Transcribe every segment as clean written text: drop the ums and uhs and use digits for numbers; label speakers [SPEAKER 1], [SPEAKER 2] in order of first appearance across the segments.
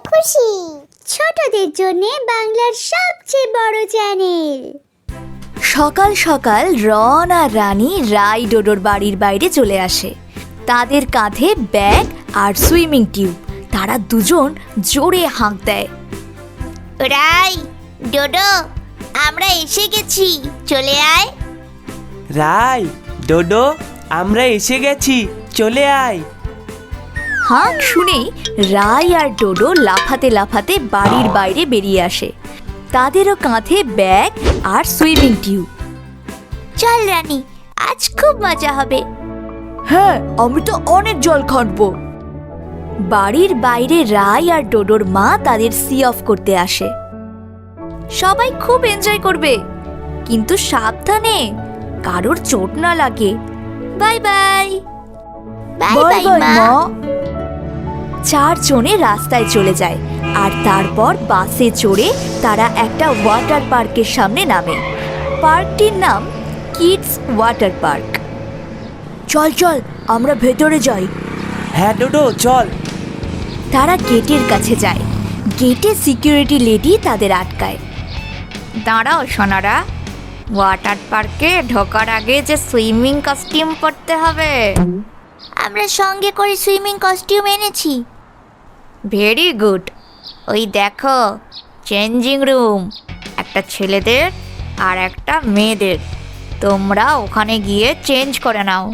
[SPEAKER 1] খুশি, ছোটদের জন্য বাংলার সবচেয়ে বড় চ্যানেল।
[SPEAKER 2] সকাল সকাল রন আর রানী রাই ডোডোর বাড়ির বাইরে চলে আসে। তাদের কাঁধে ব্যাগ আর সুইমিং টিউব। তারা দুজন জোরে হাঁক দেয়।
[SPEAKER 1] রাই, ডোডো, আমরা এসে গেছি, চলে আয়।
[SPEAKER 3] রাই, ডোডো, আমরা এসে গেছি, চলে আয়।
[SPEAKER 2] হাঁক শুনেই রাই আর ডোডো লাফাতে লাফাতে বাড়ির বাইরে বেরিয়ে আসে। তাদেরও কাঁধে ব্যাগ আর সুইমিং টিউব।
[SPEAKER 1] চল রানী, আজ খুব মজা হবে।
[SPEAKER 2] হ্যাঁ, আমি তো অনেক জল খাটবো। বাড়ির বাইরে রাই আর ডোডোর মা তাদের সি অফ করতে আসে। সবাই খুব এনজয় করবে, কিন্তু সাবধানে, কারোর চোট না লাগে। Bye bye.
[SPEAKER 1] বাই বাই মা।
[SPEAKER 2] চারজনে রাস্তায় চলে যায় আর তারপর বাসে চড়ে তারা একটা ওয়াটার পার্কের সামনে নামে। পার্কটির নাম কিডস ওয়াটার পার্ক। চল চল, আমরা ভেতরে যাই।
[SPEAKER 3] হ্যাঁ ডোডো, চল।
[SPEAKER 2] তারা গেটের কাছে যায়। গেটে সিকিউরিটি লেডি তাদের আটকায়। দাঁড়াও সোনারা, ওয়াটার পার্কে ঢোকার আগে যে সুইমিং কস্টিউম পরতে হবে।
[SPEAKER 1] আমরা সঙ্গে করে সুইমিং কস্টিউম এনেছি।
[SPEAKER 2] Very good. ওই দেখো, চেঞ্জিং রুম, একটা ছেলেদের আর একটা মেয়েদের। তোমরা ওখানে গিয়ে চেঞ্জ করে নাও।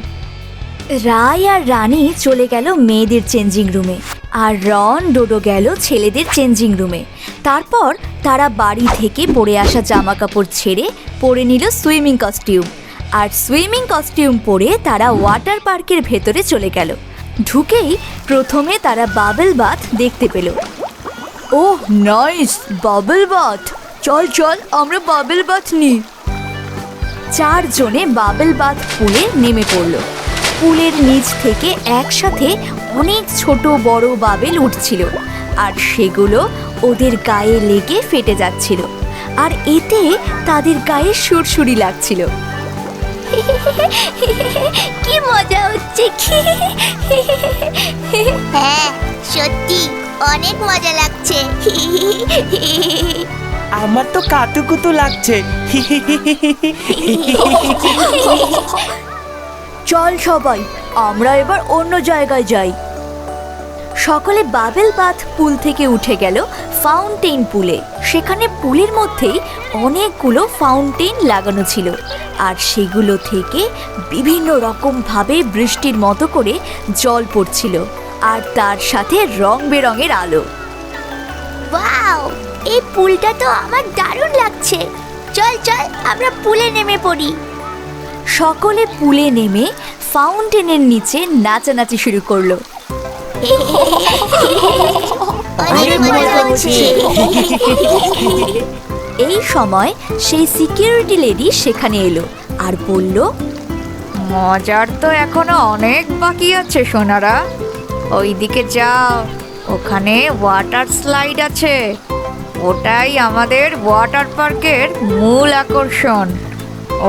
[SPEAKER 2] রাই আর রানী চলে গেল মেয়েদের চেঞ্জিং রুমে, আর রন ডোডো গেল ছেলেদের চেঞ্জিং রুমে। তারপর তারা বাড়ি থেকে পরে আসা জামা কাপড় ছেড়ে পরে নিল সুইমিং কস্টিউম। আর সুইমিং কস্টিউম পরে তারা ওয়াটার পার্কের ভেতরে চলে গেল। ঢুকেই প্রথমে তারা বাবল বাথ দেখতে পেল। ওহ নাইস, বাবল বাথ। চল চল, আমরা বাবল বাথ নিই। চারজনে বাবল বাথ পুলে নেমে পড়ল। পুলের নিচ থেকে একসাথে অনেক ছোট বড় বাবেল উঠছিল, আর সেগুলো ওদের গায়ে লেগে ফেটে যাচ্ছিল, আর এতে তাদের গায়ে সুরসুরি লাগছিল।
[SPEAKER 1] কি মজা হচ্ছে! হ্যাঁ, সত্যি অনেক মজা লাগছে।
[SPEAKER 3] আমার তো কাতুকুতু লাগছে।
[SPEAKER 2] চল সবাই, আমরা এবার অন্য জায়গায় যাই। সকলে বাবেল বাথ পুল থেকে উঠে গেল ফাউন্টেন পুলে। সেখানে পুলের মধ্যেই অনেকগুলো ফাউন্টেন লাগানো ছিল, আর সেগুলো থেকে বিভিন্ন রকম ভাবে বৃষ্টির মতো করে জল পড়ছিল, আর তার সাথে রং বেরঙের আলো।
[SPEAKER 1] ওয়াও, এই পুলটা তো আমার দারুণ লাগছে। চল চল, আমরা পুলে নেমে পড়ি।
[SPEAKER 2] সকলে পুলে নেমে ফাউন্টেনের নিচে নাচানাচি শুরু করলো।
[SPEAKER 1] অনেক মজা হচ্ছে।
[SPEAKER 2] এই সময় সেই সিকিউরিটি লেডি সেখানে এলো আর বলল, মজার তো এখনো অনেক বাকি আছে সোনারা। ওইদিকে যাও, ওখানে ওয়াটার স্লাইড আছে। ওটাই আমাদের ওয়াটার পার্কের মূল আকর্ষণ।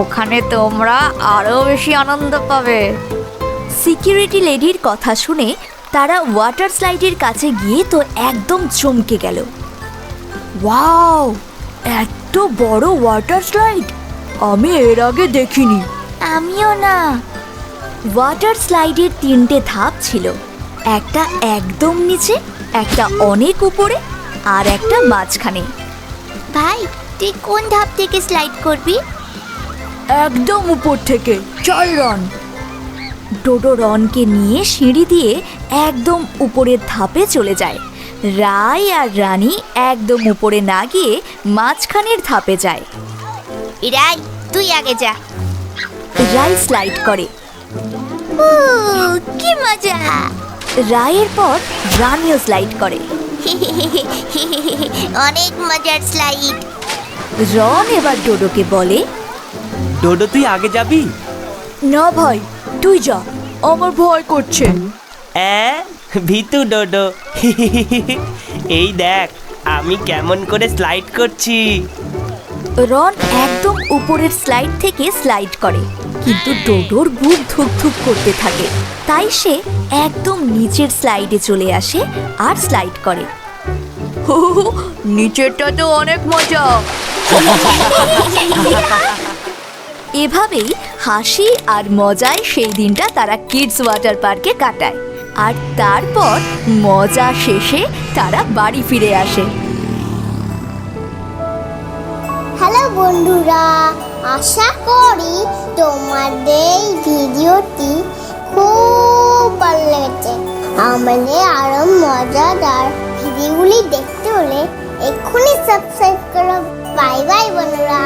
[SPEAKER 2] ওখানে তোমরা আরো বেশি আনন্দ পাবে। সিকিউরিটি লেডির কথা শুনে তারা ওয়াটার স্লাইডের কাছে গিয়ে তো একদম চমকে গেল। ওয়াও, এত বড় ওয়াটার স্লাইড আমি এর আগে দেখিনি।
[SPEAKER 1] আমিও না।
[SPEAKER 2] ওয়াটার স্লাইডের তিনটে ধাপ ছিল, একটা একদম নিচে, একটা অনেক উপরে, আর একটা মাঝখানে।
[SPEAKER 1] ভাই, তুই কোন ধাপ থেকে স্লাইড করবি?
[SPEAKER 2] একদম উপর থেকে। চল রন। ডোডো রনকে নিয়ে সিঁড়ি দিয়ে একদম উপরের ধাপে চলে যায়। রাই আর রানী একদম উপরে না গিয়ে মাঝখানের ধাপে যায়।
[SPEAKER 1] রাই, তুই আগে যা।
[SPEAKER 2] রাই স্লাইড করে।
[SPEAKER 1] কি মজা!
[SPEAKER 2] রায়ের পর রানীও স্লাইড করে।
[SPEAKER 1] অনেক মজার স্লাইড।
[SPEAKER 2] রন এবার ডোডোকে বলে,
[SPEAKER 3] ডোডো, তুই আগে যাবি?
[SPEAKER 2] না ভাই, তুই যা, আমার ভয় করছে।
[SPEAKER 3] ভিতু ডোডো। এই দেখ আমি কেমন করে স্লাইড করছি।
[SPEAKER 2] রন একদম উপরের স্লাইড থেকে স্লাইড করে, কিন্তু ডোডোর বুক ধুক ধুক করতে থাকে। তাই সে একদম নিচের স্লাইডে চলে আসে আর স্লাইড করে। নিচেরটা তো অনেক মজা। এভাবেই হাসি আর মজায় সেই দিনটা তারা কিডস ওয়াটার পার্কে কাটায়। আর তারপর মজা শেষে তারা বাড়ি ফিরে আসে।
[SPEAKER 1] হ্যালো বন্ধুরা, আশা করি তোমাদের এই ভিডিওটি খুব ভালো লেগেছে। আমাদের আরো মজাদার ভিডিওগুলি দেখতে হলে এক্ষুনি সাবস্ক্রাইব করো। বাই বাই বন্ধুরা।